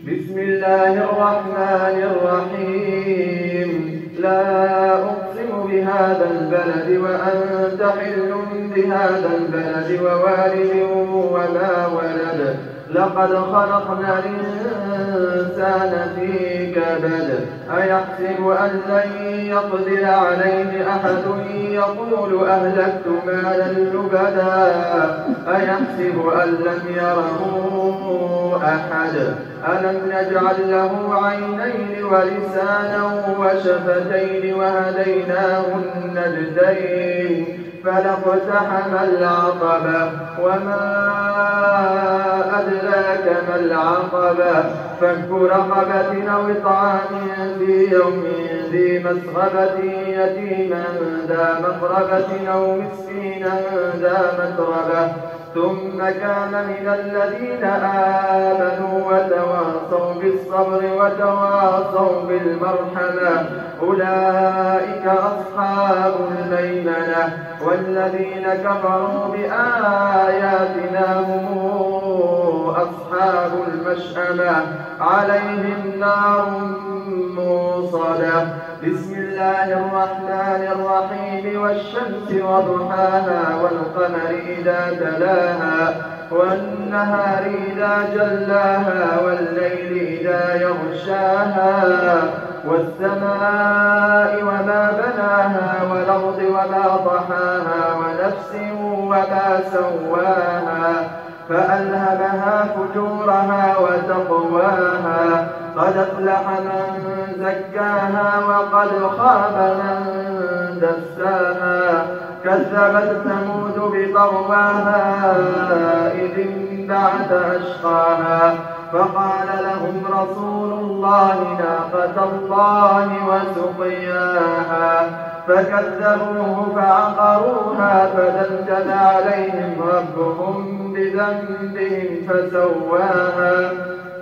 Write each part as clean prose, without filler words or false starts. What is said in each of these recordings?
بسم الله الرحمن الرحيم. لا أقسم بهذا البلد وأنت حل بهذا البلد ووالد وما ولد. لقد خلقنا الإنسان في كبد. أيحسب أن لن يقدر عليه أحد يقول أهلكت مالا لبدا. أيحسب أن لم يره أحد. ألم نجعل له عينين ولسانا وشفتين وهديناه النجدين فلاقتحم العقبة وما أدراك ما العقبة فك رقبة أو إطعام في يوم ذي مسغبة يتيما ذا مقربة أو مسكينا ذا متربة ثم كان من الذين آمنوا وتواصوا بالصبر وتواصوا بالمرحمة أولئك أصحاب الميمنة. والذين كفروا بآياتنا هم أصحاب المشأمة عليهم نار موصدة. بسم الله الرحمن الرحيم. والشمس وضحاها والقمر إذا تلاها والنهار إذا جلاها والليل إذا يغشاها والسماء وما بناها والأرض وما طحاها ونفس وما سواها فألهمها فجورها وتقواها. قد أفلح من زكاها وقد خاب من دساها. كذبت ثمود بطغواها إذ انبعث أشقاها فقال لهم رسول الله ناقة الله وسقياها فكذبوه فعقروها فدمدم عليهم ربهم بذنبهم فسواها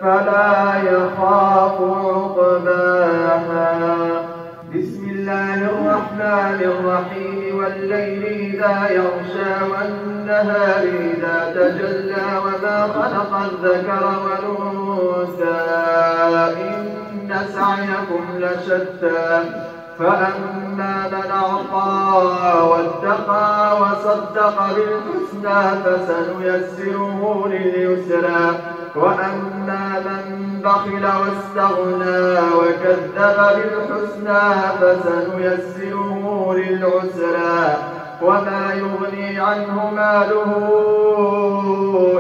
فلا يخاف عقباها. بسم الله الرحمن الرحيم. والليل إذا يغشى والنهار إذا تجلى وما خلق الذكر والأنثى إن سعيكم لشتى. فأما من أعطى واتقى وصدق بالحسنى فسنيسره لليسرى. وأما من بخل واستغنى وكذب بالحسنى فسنيسره للعسرى. وما يغني عنه ماله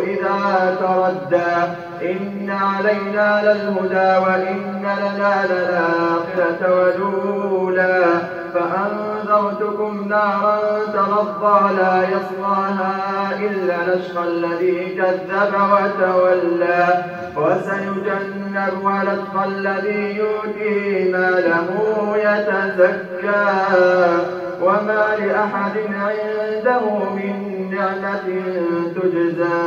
إذا تردى. إن علينا للهدى وإن لنا للآخرة والأولى. فأنذرتكم نارا تلظى لا يصلاها إلا الأشقى الذي كذب وتولى. وسيجنبها الأتقى الذي يؤتي ماله يتزكى. وما لأحد عنده من نعمة تجزى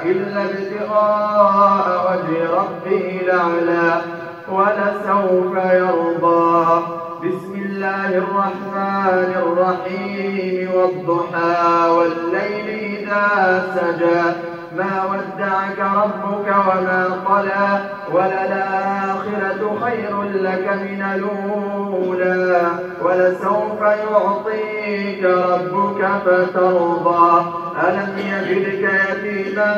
إلا ابتغاء وجه ربه الأعلى ولسوف يرضى. بسم الله الرحمن الرحيم. والضحى والليل إذا سجى ما ودعك ربك وما قلى. وللآخرة خير لك من الأولى ولسوف يعطيك ربك فترضى. ألم يجدك يتيما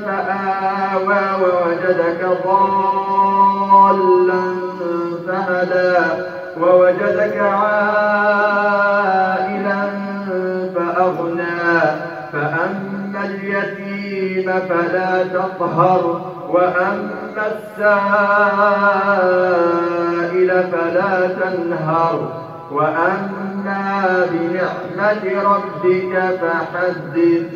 فآوى ووجدك ضالا فهدى ووجدك عائلا فأغنى. فأما اليتيم فلا تقهر وأما السائل فلا تنهر. وأما بنعمة ربك فحدث.